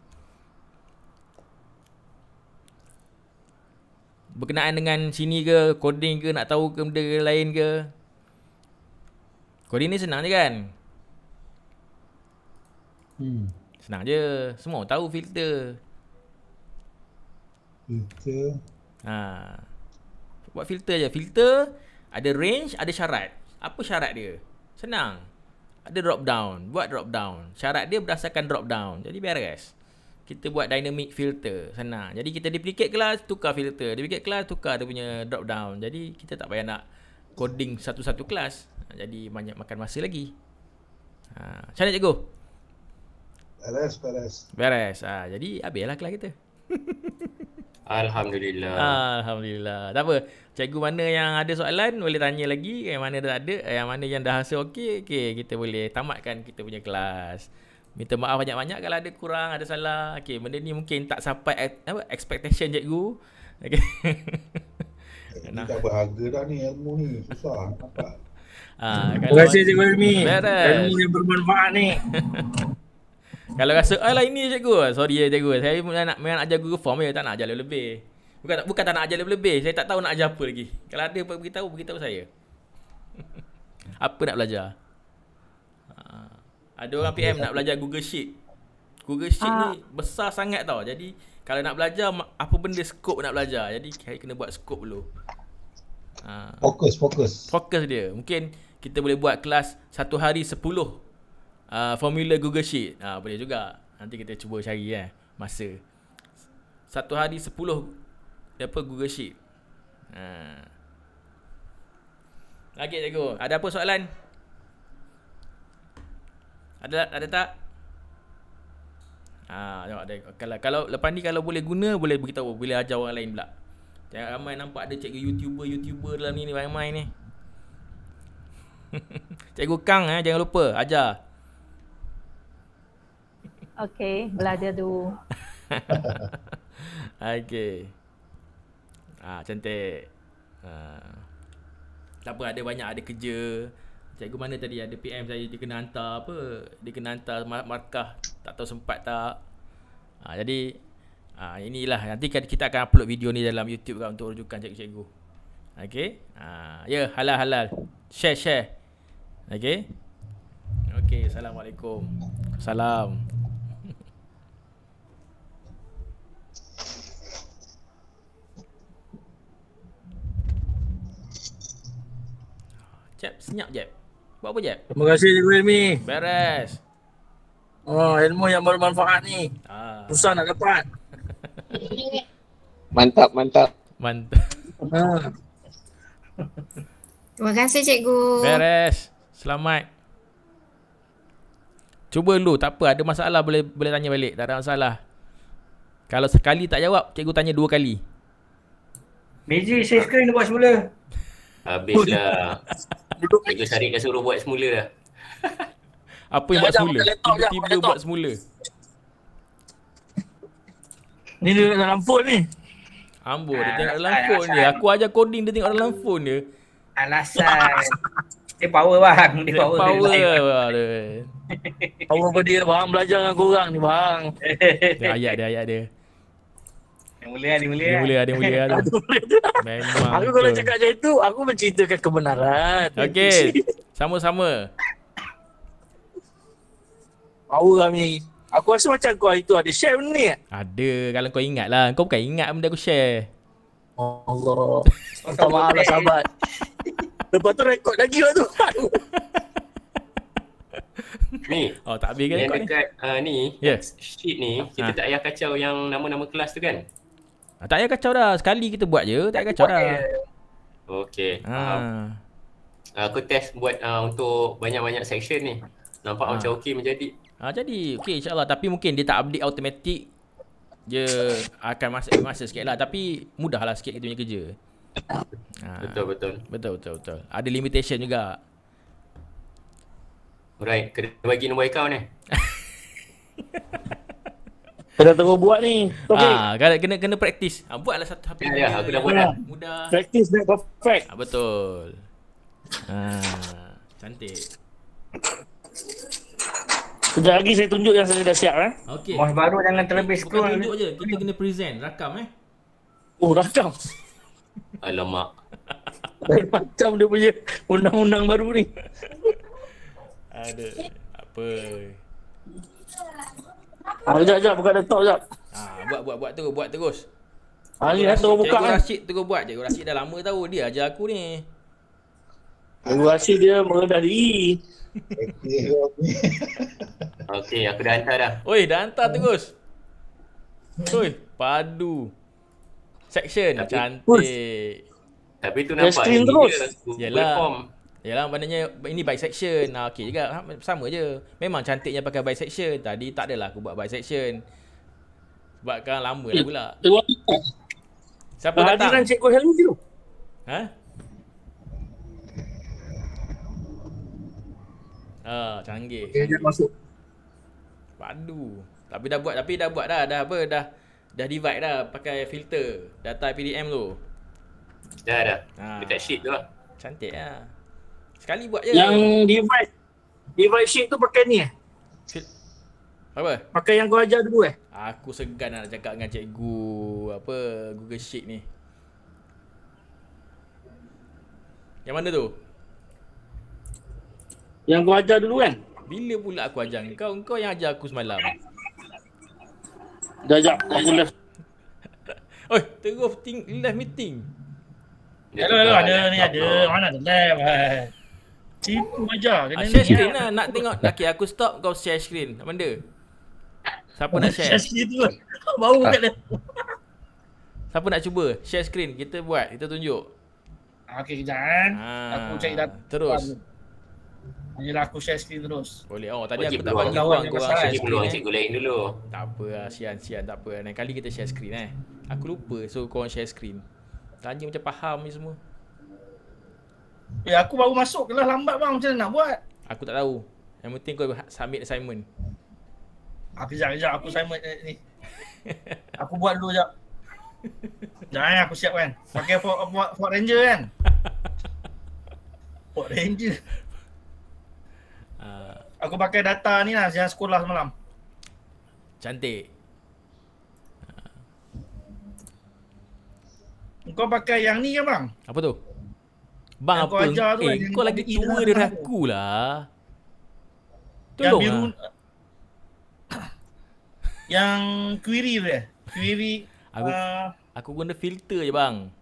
Berkenaan dengan sini ke, coding ke, nak tahu ke benda lain ke? Coding ni senang je kan? Senang je. Semua tahu filter. Buat filter je. Filter ada range, ada syarat. Apa syarat dia? Senang. Ada drop down. Buat drop down. Syarat dia berdasarkan drop down. Jadi beres. Kita buat dynamic filter. Senang. Jadi kita duplicate kelas, tukar filter. Duplicate kelas, tukar dia punya drop down. Jadi kita tak payah nak coding satu-satu kelas. Jadi banyak makan masa lagi. Macam mana cikgu? Beres. Jadi habislah kelas kita. Alhamdulillah. Tak apa. Cikgu mana yang ada soalan boleh tanya lagi. Yang mana dah ada, yang mana yang dah rasa okey, kita boleh tamatkan kita punya kelas. Minta maaf banyak-banyak kalau ada kurang, ada salah. Okey, benda ni mungkin tak sampai expectation cikgu. Okey. Ini tak berharga dah ni, ilmu ni susah dapat. Terima kasih Cikgu Helmi. Ilmu yang bermanfaat ni. Kalau rasa alah ini cikgu, sorry cikgu, saya memang nak ajar Google Form je, tak nak ajar lebih. Bukan tak nak ajar lebih, saya tak tahu nak ajar apa lagi. Kalau ada apa beritahu saya. Apa nak belajar? Ada orang PM nak belajar Google Sheet. Google Sheet ni besar sangat tau. Jadi kalau nak belajar apa benda skop nak belajar. Jadi saya kena buat skop dulu. Fokus dia. Mungkin kita boleh buat kelas 1 hari 10 formula Google Sheet. Boleh juga. Nanti kita cuba cari masa. 1 hari 10 Google Sheet. Lagi cikgu, ada apa soalan? Ada tak? Tengok ada. Kalau lepas ni kalau boleh guna, boleh beritahu, boleh ajar orang lain pula. Jangan ramai nampak ada cikgu YouTuber dalam ni ramai ni. Cikgu Kang jangan lupa ajar. Okay, belajar dulu. Okay. Cantik. Tak apa, ada kerja. Cikgu mana tadi ada PM saya, dia kena hantar dia kena hantar markah, tak tahu sempat tak. Jadi inilah nanti kita akan upload video ni dalam YouTube kan untuk rujukan cikgu-cikgu. Okey. Halal. Share. Okey. Assalamualaikum. Salam. Jap, senyap Jap. Buat apa Jap? Terima kasih Cikgu Helmi. Beres. Ilmu yang bermanfaat ni. Susah nak dapat. Mantap. Terima kasih Cikgu. Beres. Selamat. Cuba dulu, tak apa, ada masalah boleh tanya balik, tak ada masalah. Kalau sekali tak jawab, cikgu tanya 2 kali. Meji, share screen buat semula. Habislah. Cikgu Syarif dah suruh buat semula dah. Apa yang buat semula? Tiba-tiba buat semula. Ni dia dalam phone ni. Ambul, dia tengok dalam phone dia. Aku ajar coding, dia tengok dalam phone dia. Alasan. Dia power bang. Dia power dia. Power apa dia bang, belajar dengan korang ni bang. Dia ayat dia. Dia mulia. Memang. Aku kalau cakap macam itu, aku menceritakan kebenaran. Okey. Sama-sama. Power kami. Aku rasa macam kau itu ada share benda ni. Ada, kalau kau ingat lah. Kau bukan ingat benda aku share. Allah. Minta maaf lah sahabat. Lepas tu rekod lagi lah tu. Ni. Tak habis kan rekod ni. Yes. Sheet ni, kita tak payah kacau yang nama-nama kelas tu kan? Tak payah kacau dah. Sekali kita buat je, tak payah kacau dah. Okey. Aku test buat untuk banyak-banyak section ni. Nampak macam okey menjadi. Jadi okey insyaAllah. Tapi mungkin dia tak update automatic. Dia akan masa sikit lah. Tapi mudah lah sikit kita punya kerja. Betul. Ada limitation juga. Alright, kena bagi nombor account ni. Kena terus buat ni. Okay. Kena praktis. Buatlah satu HP. Ya, aku dah buat dah. Mudah. Practice make perfect. Betul. Cantik. Sekejap lagi saya tunjuk yang saya dah siap Okey. Mouse baru jangan terlebih Bukan scroll. tunjuk je, kita kena present, rakam Oh, rakam. Alamak. Lain macam dia punya undang-undang baru ni. Ada. Apa? Sekejap, buka laptop sekejap. Buat terus. Ni dah terus buka Cikgu Rashid terus buat. Cikgu Rashid dah lama tahu, dia ajar aku ni. Cikgu Rashid dia merendah diri. Okey, aku dah hantar dah. Oi, dah hantar terus. Oi, padu. Section cantik. Tapi tu nampak screen terus. Yalah, maknanya ini by section. Okey juga, sama je. Memang cantiknya pakai by section. Tadi tak adalah aku buat by section. Sebab kan lama lah pula. Siapa datang? Hadiran Cikgu Helmi tu. Canggih. Okay, dia masuk. Padu. Tapi dah buat dah. Dah divide dah pakai filter data PDM tu. Dah. Dekat sheet tu lah. Cantik lah. Sekali buat je. Yang divide sheet tu pakai ni Apa? Pakai yang kau ajar dulu Aku segan nak cakap dengan cikgu Google Sheet ni. Yang mana tu? Yang kau ajar dulu kan? Bila pula aku ajar kau? Kau yang ajar aku semalam. Sekejap, aku left. Oi, terus left meeting. Hello, ada. Mana ada left? Cipu ajar. Share screen lah. Nak tengok. Okay, aku stop, kau share screen. Apa benda? Siapa nak share? Share screen tu lah. Baru kat dia. Siapa nak cuba? Share screen. Kita buat. Kita tunjuk. Okay, kejap aku cari data. Terus. Hanyalah aku share screen terus. Boleh. Tadi aku tak bagi ruang korang share screen. Cikgu lain dulu. Tak apa lah. Sian. Tak apa. Lain kali kita share screen Aku lupa. So, korang share screen. Tanya macam faham ni semua. Aku baru masuk kelas lambat bang. Macam mana nak buat? Aku tak tahu. Yang penting kau submit assignment. Kejap. Aku assignment ni. Aku buat dulu sekejap. Jangan aku siap kan. Pakai Ford Ranger kan. Ford Ranger. Aku pakai data ni lah yang sekolah semalam. Cantik. Kau pakai yang ni kan bang? Apa tu? Bang yang apa? Kau lagi tua dari aku lah. Tolong yang biru lah. Yang query tu Query aku guna filter je bang.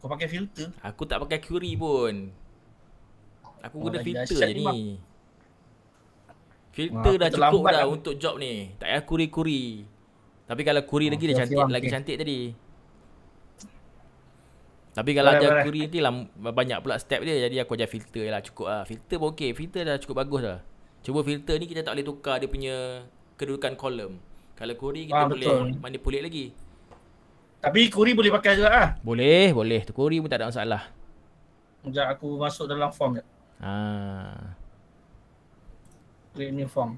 Kau pakai filter? Aku tak pakai query pun. Aku guna filter je ni. Filter dah cukup dah untuk job ni. Tak payah query. Tapi kalau query lagi dia cantik, lagi cantik tadi. Tapi kalau ajar query nanti banyak pula step dia. Jadi aku ajar filter lah, cukup lah. Filter pun okey, filter dah cukup bagus dah. Cuba filter ni kita tak boleh tukar dia punya kedudukan kolom. Kalau query kita boleh manipulate lagi. Tapi query boleh pakai juga lah? Boleh. Tu query pun tak ada masalah. Sekejap aku masuk dalam form je. Create new form.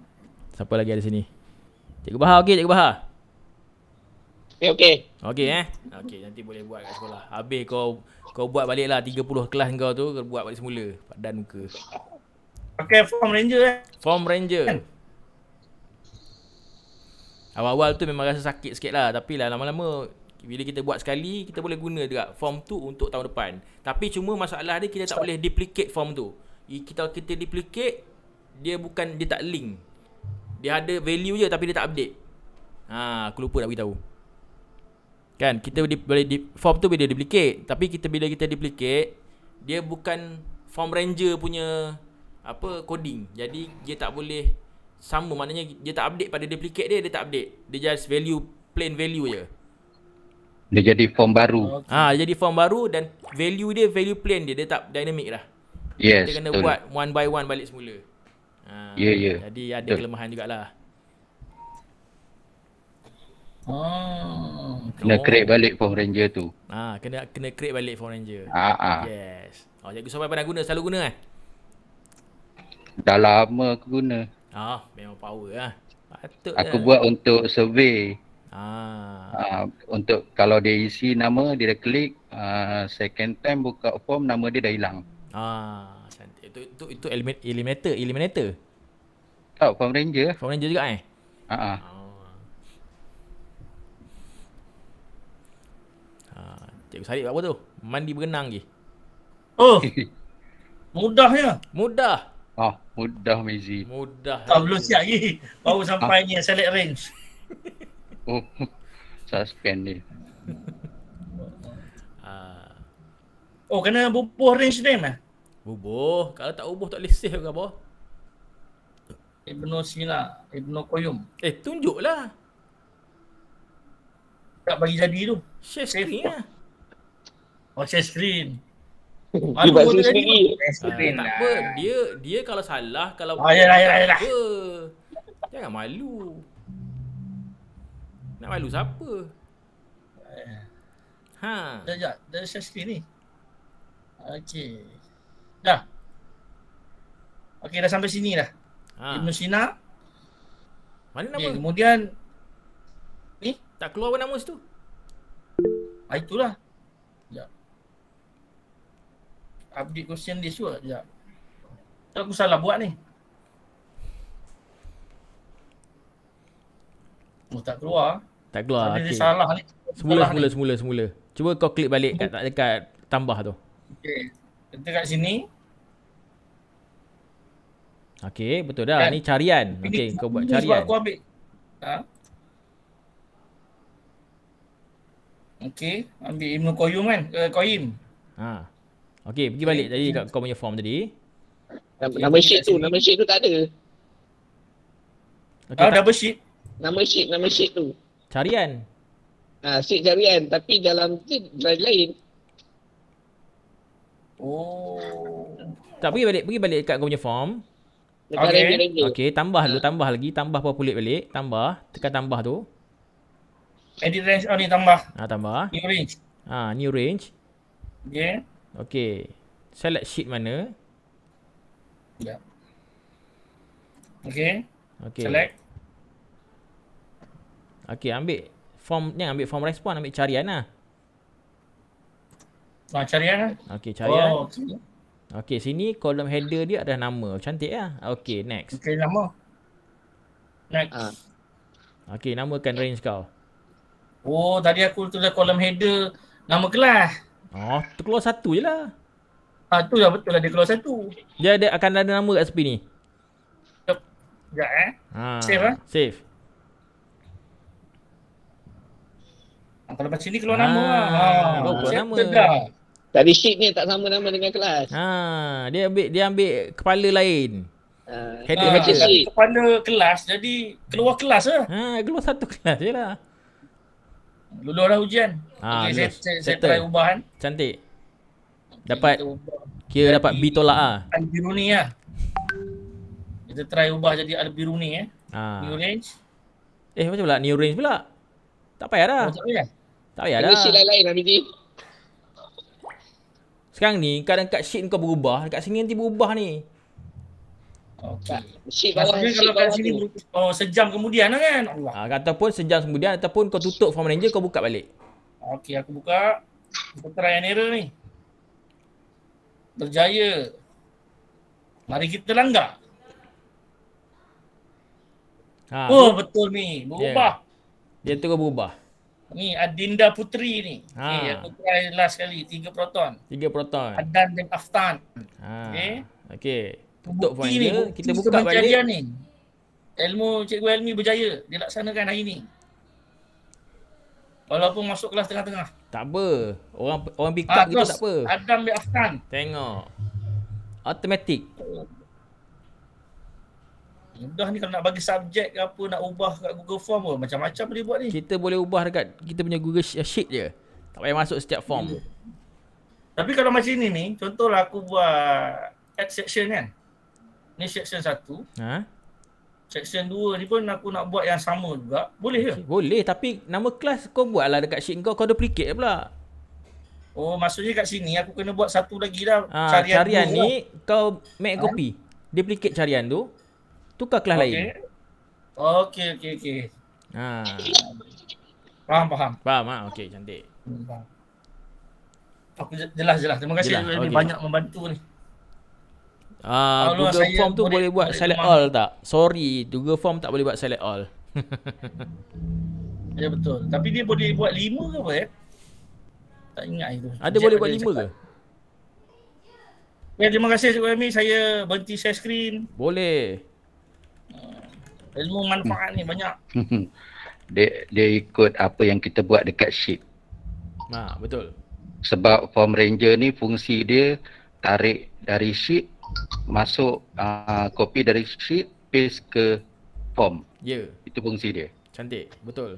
Siapa lagi ada sini? Cikgu Bahar okey, Cikgu Bahar? Okey. Okey Okey, nanti boleh buat kat sekolah. Habis kau buat baliklah 30 kelas kau tu, kau buat balik semula. Padan muka. Pakai form ranger Form ranger. Awal-awal tu memang rasa sakit sikit lah. Tapi lah lama-lama bila kita buat sekali, kita boleh guna juga form tu untuk tahun depan. Tapi cuma masalah dia, kita tak boleh duplicate form tu. Kita duplicate, dia tak link. Dia ada value je tapi dia tak update. Aku lupa nak beritahu. Kan kita boleh form tu bila duplicate, tapi bila kita duplicate, dia bukan form ranger punya coding. Jadi dia tak boleh sama, maknanya dia tak update pada duplicate dia tak update. Dia just plain value je. Dia jadi form baru. Dia jadi form baru dan value plain dia tak dynamic dah. Yes. Kita kena buat one by one balik semula. Jadi ada kelemahan jugalah. Kena create balik Form Ranger tu. Kena create balik Form Ranger. Yes. Cikgu sampai pernah guna, selalu guna Dah lama aku guna. Memang power lah. Patut aku buat untuk survey. Untuk kalau dia isi nama, dia dah klik, second time buka form, nama dia dah hilang. Cantik. Itu eliminator. Tak, Form Ranger. Form Ranger juga Cikgu Sarip buat apa tu? Mandi berenang je. Mudahnya. Mudah Mizi. Mudah. Belum siap lagi. Baru sampai ni select range. Suspend ni. Kena bubuh range name Bubuh. Kalau tak bubuh tak boleh save ke apa? Ibnu Sina, Ibnu Qayyum. Tunjuklah. Tak bagi jadi tu. Share screen lah. Share screen. Dia buat sendiri. Tak apa. Dia kalau salah, kalau yalah. Jangan malu. Nak malu siapa? Dah share screen ni. Okey. Dah. Okey, dah sampai sini dah. Ibnu Sina. Mana nama? Kemudian ni tak keluar apa nama situ? Itulah. Sekejap. Update question list juga. Sekejap. Aku salah buat ni. Tak keluar. Tak keluar. Dia salah ni. Semula. Cuba kau klik balik dekat tambah tu. Okey. Kita kat sini. Okey, betul dah. Ni carian. Okey, kau buat carian. Sebab aku ambil. Okey, ambil Ibnu Qayyum kan? Qayyim. Okey, pergi balik tadi kat kau punya form tadi. Nama sheet tu tak ada. Double sheet. Nama sheet tu. Carian. Sheet carian tapi dalam tu lain. Tak, pergi balik kat kau punya form. Okey, tambah lagi, tambah populate balik, tekan tambah tu. Edit range, ni tambah. Tambah. New range. New range. Okey. Select sheet mana? Ya. Okey. Okey. Select. Okey, ambil form respon, ambil carian lah. Carian lah. Okey, carian. Okey, sini kolom header dia ada nama. Cantik lah. Okey, next. Okey, nama. Next. Okey, namakan range kau. Tadi aku tulis kolom header nama kelas. Tu keluar satu je lah. Tu lah betul lah, dia keluar satu. Dia akan ada nama kat tepi ni. Sekejap Save lah. Save. Kalau lepas sini keluar nama lah. Keluar nama. Tadi sheet ni tak sama nama dengan kelas. Dia ambil kepala lain. Header kepala kelas, jadi keluar kelas lah. Keluar satu kelas je lah. Lulus dah ujian. Okay, saya try ubah kan. Cantik. Kira dapat B tolak lah. Al-Biruni lah. Kita try ubah jadi Al-Biruni New range. Macam pula new range pula. Tak payah dah. Tak payah dah. Sheet lain-lain lah Biji. Sekarang ni kadang kat sheet kau berubah, dekat sini nanti berubah ni. Kalau kat sini sejam kemudian lah kan. Ataupun sejam kemudian, ataupun kau tutup Form Ranger, kau buka balik. Okey, aku buka. Kita try and error ni. Berjaya. Mari kita langgar. Betul ni. Berubah. Dia terus berubah. Ni Adinda Putri ni. Aku try last kali 3 proton. 3 proton. Adan dan Aftan. Okey. Tutup Form Ranger, kita buka balik. Ni. Ilmu Cikgu Elmi berjaya dilaksanakan hari ni. Walaupun masuk kelas tengah-tengah. Tak apa. Orang pick up kita tak apa. Adam bin Aftan. Tengok. Automatic. Mudah ni kalau nak bagi subjek ke apa, nak ubah kat Google Form pun macam-macam boleh buat ni. Kita boleh ubah dekat kita punya Google Sheet je. Tak payah masuk setiap form. Tapi kalau macam ni, contohlah aku buat add section kan. Ni section 1. Section 2 ni pun aku nak buat yang sama juga. Boleh ke? Boleh, tapi nama kelas kau buatlah dekat sheet kau duplicate pula. Oh, maksudnya kat sini aku kena buat satu lagi dah. Carian ni kau make copy. Duplicate carian tu. Tukar kelas lain. Okey. Faham. Faham okey, cantik. Aku jelas. Terima kasih okay. Banyak membantu ni. Google Form tu boleh buat select all tak? Sorry, Google Form tak boleh buat select all. Ya betul. Tapi dia boleh buat 5 ke apa ya? Tak ingat itu. Ada boleh buat 5 ke? Ya, terima kasih Cikgu Amy. Saya berhenti share screen. Boleh. Ilmu manfaat ni banyak. Dia ikut apa yang kita buat dekat sheet. Betul. Sebab form ranger ni fungsi dia tarik dari sheet, masuk copy dari sheet, paste ke form. Ya. Itu fungsi dia. Cantik, betul.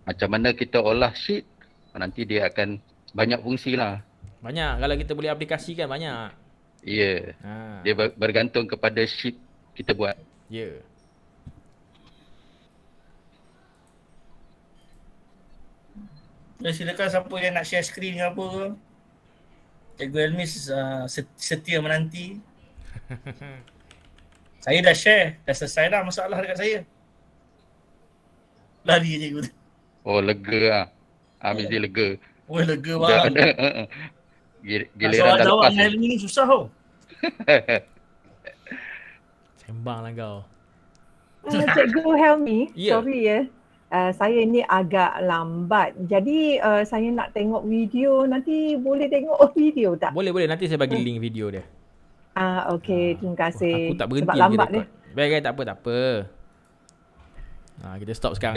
Macam mana kita olah sheet, nanti dia akan banyak fungsi lah. Banyak, kalau kita boleh aplikasikan banyak. Ya. Dia bergantung kepada sheet kita buat. Ya. Silakan siapa yang nak share screen ke apa ke. Cikgu Elmis setia menanti. Saya dah share, dah selesai dah masalah dekat saya. Lari cikgu tu. Oh, lega lah. Mesti lega. Oh, lega bang. Giliran dah jawab lepas. dengan Elmi ni susah tau. Sembang lah kau. Cikgu Helmi, Yeah. sorry ya. Saya ni agak lambat. Jadi saya nak tengok video. Nanti boleh tengok video tak? Boleh. Nanti saya bagi link video dia. Okey, terima kasih. Aku tak berhenti sebab lambat lagi record. Baik, tak apa. Kita stop sekarang.